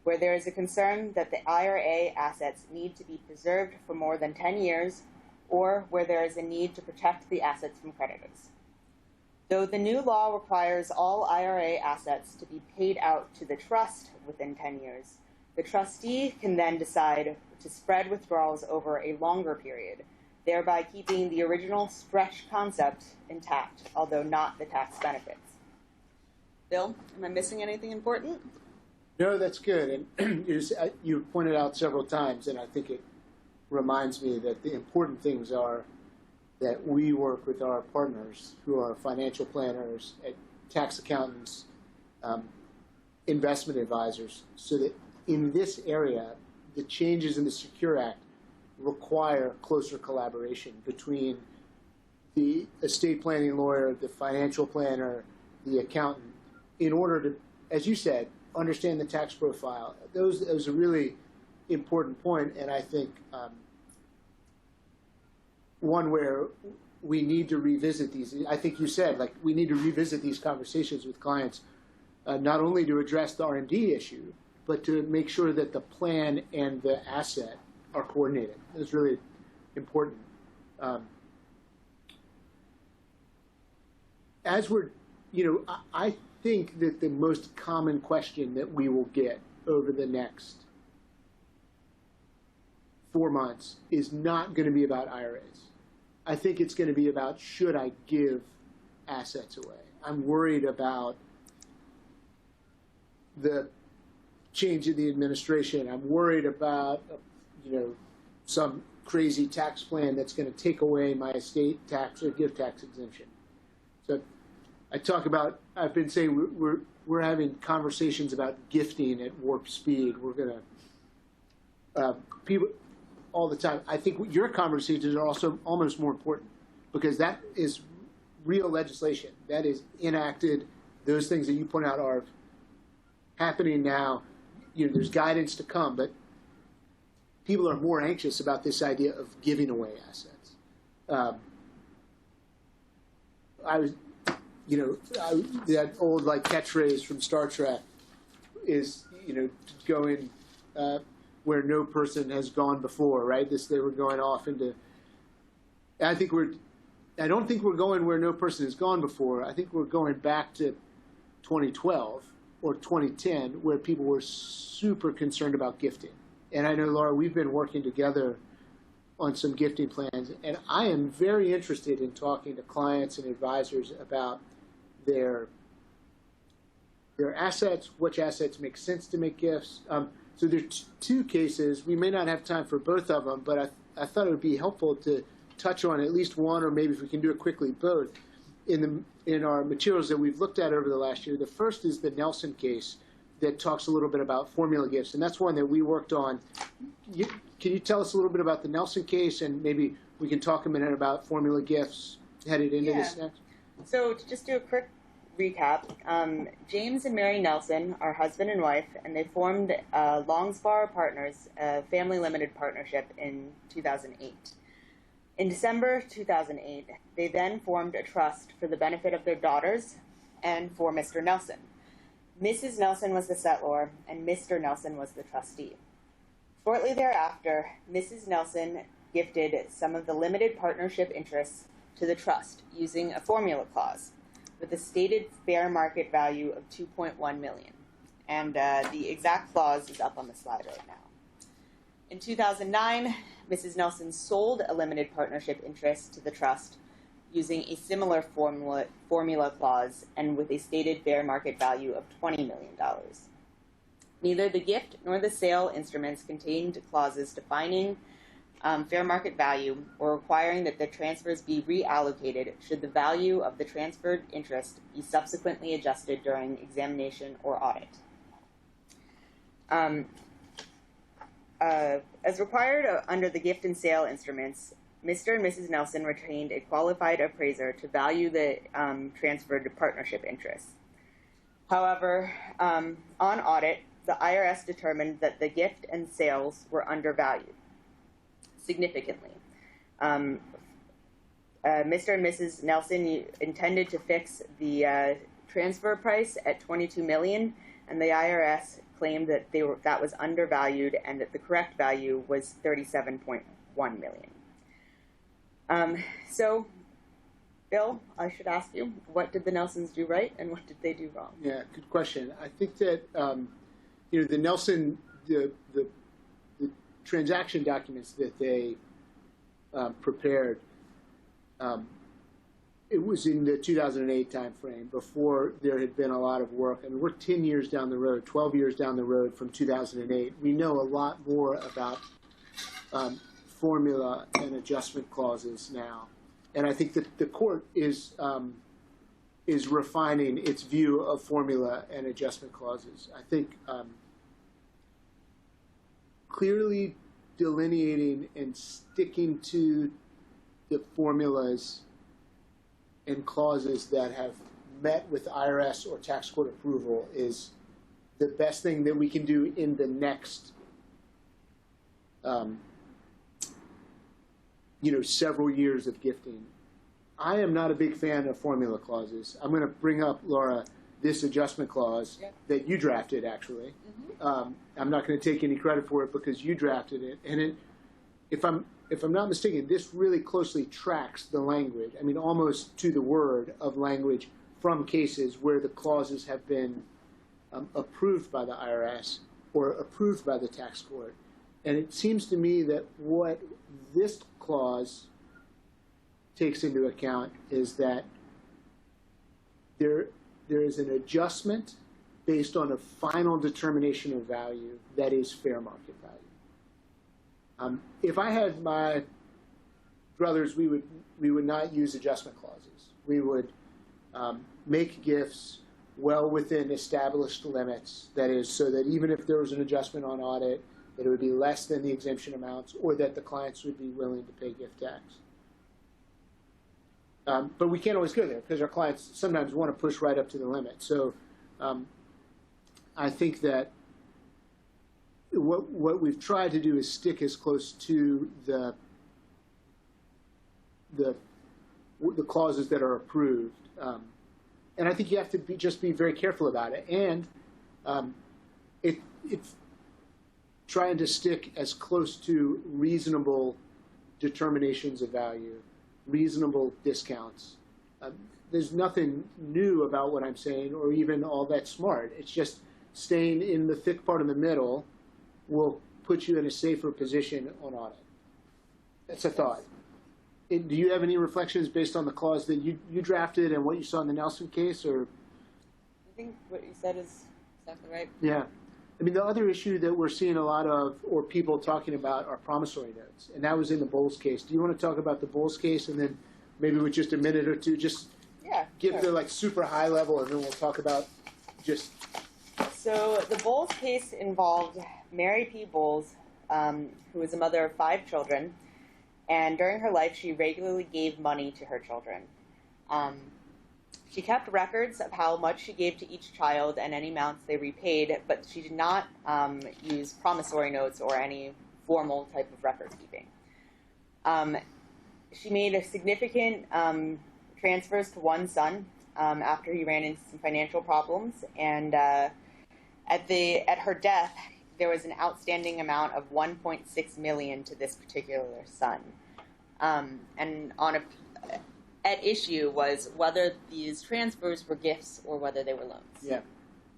where there is a concern that the IRA assets need to be preserved for more than 10 years, or where there is a need to protect the assets from creditors. Though the new law requires all IRA assets to be paid out to the trust within 10 years, the trustee can then decide to spread withdrawals over a longer period, thereby keeping the original stretch concept intact, although not the tax benefits. Bill, am I missing anything important? No, that's good. And you pointed out several times, and I think it reminds me that the important things are that we work with our partners who are financial planners, tax accountants, investment advisors, so that in this area, the changes in the Secure Act require closer collaboration between the estate planning lawyer, the financial planner, the accountant, in order to, as you said, understand the tax profile. Those is a really important point, and I think one where we need to revisit these. I think you said, like, we need to revisit these conversations with clients, not only to address the Rmd issue, but to make sure that the plan and the asset are coordinated. It's really important. As we're, I think that the most common question that we will get over the next 4 months is not going to be about IRAs. I think it's going to be about, should I give assets away? I'm worried about the change in the administration. I'm worried about, some crazy tax plan that's going to take away my estate tax or gift tax exemption. So I've been saying we're having conversations about gifting at warp speed. We're going to, people all the time. I think your conversations are also almost more important because that is real legislation. That is enacted. Those things that you point out are happening now. There's guidance to come, but people are more anxious about this idea of giving away assets. That old catchphrase from Star Trek is, going where no person has gone before, right? They were going off into. I don't think we're going where no person has gone before. I think we're going back to 2012 or 2010, where people were super concerned about gifting. And I know, Laura, we've been working together on some gifting plans, and I am very interested in talking to clients and advisors about their assets, which assets make sense to make gifts. So there's two cases. We may not have time for both of them, but I thought it would be helpful to touch on at least one, or maybe if we can do it quickly, both, in our materials that we've looked at over the last year. The first is the Nelson case that talks a little bit about formula gifts, and that's one that we worked on. Can you tell us a little bit about the Nelson case, and maybe we can talk a minute about formula gifts headed into this next? So to just do a quick recap, James and Mary Nelson are husband and wife, and they formed Longspar Partners, a family limited partnership, in 2008. In December 2008, they then formed a trust for the benefit of their daughters and for Mr. Nelson. Mrs. Nelson was the settlor, and Mr. Nelson was the trustee. Shortly thereafter, Mrs. Nelson gifted some of the limited partnership interests to the trust using a formula clause with a stated fair market value of $2.1 million. And the exact clause is up on the slide right now. In 2009, Mrs. Nelson sold a limited partnership interest to the trust using a similar formula clause and with a stated fair market value of $20 million. Neither the gift nor the sale instruments contained clauses defining fair market value or requiring that the transfers be reallocated should the value of the transferred interest be subsequently adjusted during examination or audit. As required under the gift and sale instruments, Mr. and Mrs. Nelson retained a qualified appraiser to value the transferred partnership interests. However, on audit, the IRS determined that the gift and sales were undervalued significantly. Mr. and Mrs. Nelson intended to fix the transfer price at $22 million, and the IRS claimed that that was undervalued and that the correct value was $37.1 million. So, Bill, I should ask you, what did the Nelsons do right and what did they do wrong? Yeah, good question. I think that the Nelson, the transaction documents that they prepared. It was in the 2008 timeframe, before there had been a lot of work. I mean, we're 10 years down the road, 12 years down the road from 2008. We know a lot more about formula and adjustment clauses now. And I think that the court is refining its view of formula and adjustment clauses. I think clearly delineating and sticking to the formulas and clauses that have met with IRS or tax court approval is the best thing that we can do in the next several years of gifting. I am not a big fan of formula clauses. I'm going to bring up, Laura, this adjustment clause that you drafted, actually. Mm-hmm. I'm not going to take any credit for it because you drafted it. And if I'm not mistaken, this really closely tracks the language, I mean, almost to the word of language from cases where the clauses have been approved by the IRS or approved by the tax court. And it seems to me that what this clause takes into account is that there is an adjustment based on a final determination of value that is fair market value. If I had my brothers, we would not use adjustment clauses. We would make gifts well within established limits. That is, so that even if there was an adjustment on audit, that it would be less than the exemption amounts, or that the clients would be willing to pay gift tax. But we can't always go there because our clients sometimes want to push right up to the limit. So I think that what we've tried to do is stick as close to the clauses that are approved. And I think you have to just be very careful about it. And it's trying to stick as close to reasonable determinations of value, reasonable discounts. There's nothing new about what I'm saying or even all that smart. It's just staying in the thick part of the middle will put you in a safer position on audit. That's a thought. Do you have any reflections based on the clause that you drafted and what you saw in the Nelson case? Or I think what you said is exactly right. Yeah. I mean, the other issue that we're seeing a lot of, or people talking about, are promissory notes. And that was in the Bowles case. Do you want to talk about the Bowles case and then maybe with just a minute or two, just give the super high level, and then we'll talk about just... So the Bowles case involved Mary P. Bowles, who was a mother of 5 children. And during her life, she regularly gave money to her children. She kept records of how much she gave to each child and any amounts they repaid, but she did not use promissory notes or any formal type of record keeping. She made a significant transfers to one son after he ran into some financial problems, and at her death, there was an outstanding amount of $1.6 million to this particular son. And at issue was whether these transfers were gifts or whether they were loans. Yeah.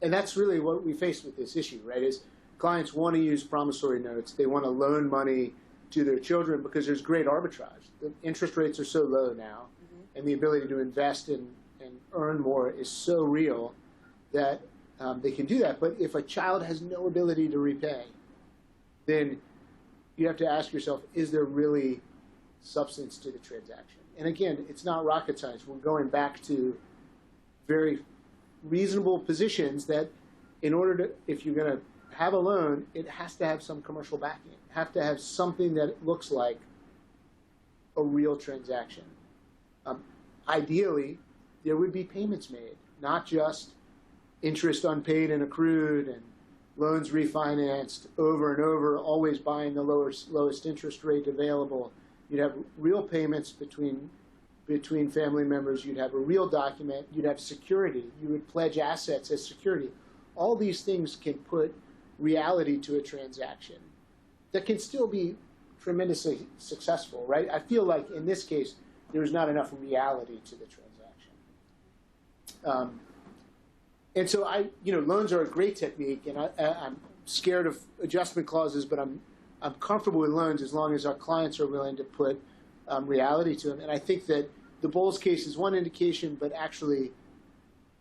And that's really what we face with this issue, right, is clients want to use promissory notes. They want to loan money to their children because there's great arbitrage. The interest rates are so low now, and the ability to invest and earn more is so real that they can do that. But if a child has no ability to repay, then you have to ask yourself, is there really substance to the transaction? And again, it's not rocket science. We're going back to very reasonable positions that in order to, if you're going to have a loan, it has to have some commercial backing. It has to have something that looks like a real transaction. Ideally, there would be payments made, not just interest unpaid and accrued and loans refinanced over and over, always buying the lowest interest rate available. You'd have real payments between family members. You'd have a real document. You'd have security. You would pledge assets as security. All these things can put reality to a transaction that can still be tremendously successful, right? I feel like in this case, there's not enough reality to the transaction. And so loans are a great technique, and I'm scared of adjustment clauses, but I'm comfortable with loans as long as our clients are willing to put reality to them. And I think that the Bowles case is one indication, but actually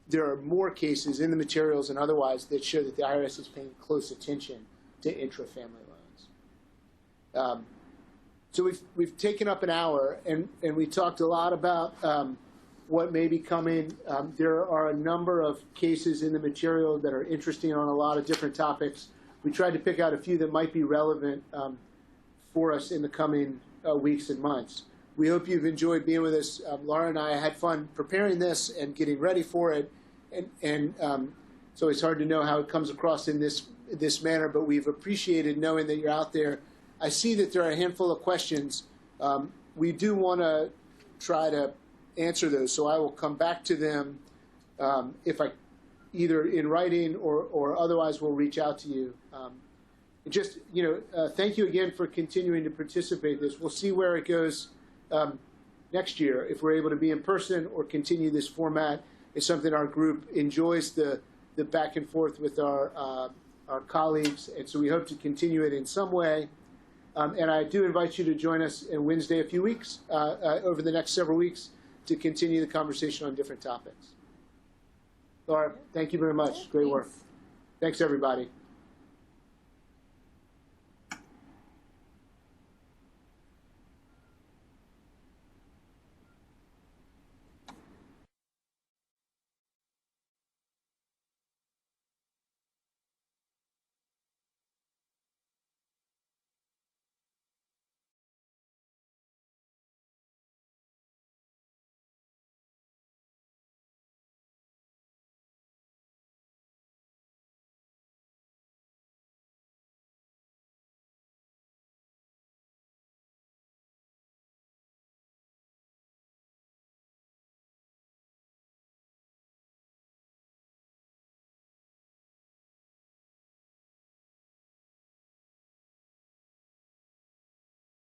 there are more cases in the materials and otherwise that show that the IRS is paying close attention to intra-family loans. So we've taken up an hour, and we talked a lot about what may be coming. There are a number of cases in the material that are interesting on a lot of different topics. We tried to pick out a few that might be relevant for us in the coming weeks and months. We hope you've enjoyed being with us. Laura and I had fun preparing this and getting ready for it, and so it's hard to know how it comes across in this manner, but we've appreciated knowing that you're out there. I see that there are a handful of questions. We do want to try to answer those, so I will come back to them if I either in writing or otherwise we'll reach out to you. Just, thank you again for continuing to participate in this. We'll see where it goes next year, if we're able to be in person or continue this format. It's something our group enjoys, the back and forth with our colleagues, and so we hope to continue it in some way. And I do invite you to join us on Wednesday over the next several weeks to continue the conversation on different topics. Laura, thank you very much. Great work. Thanks, everybody.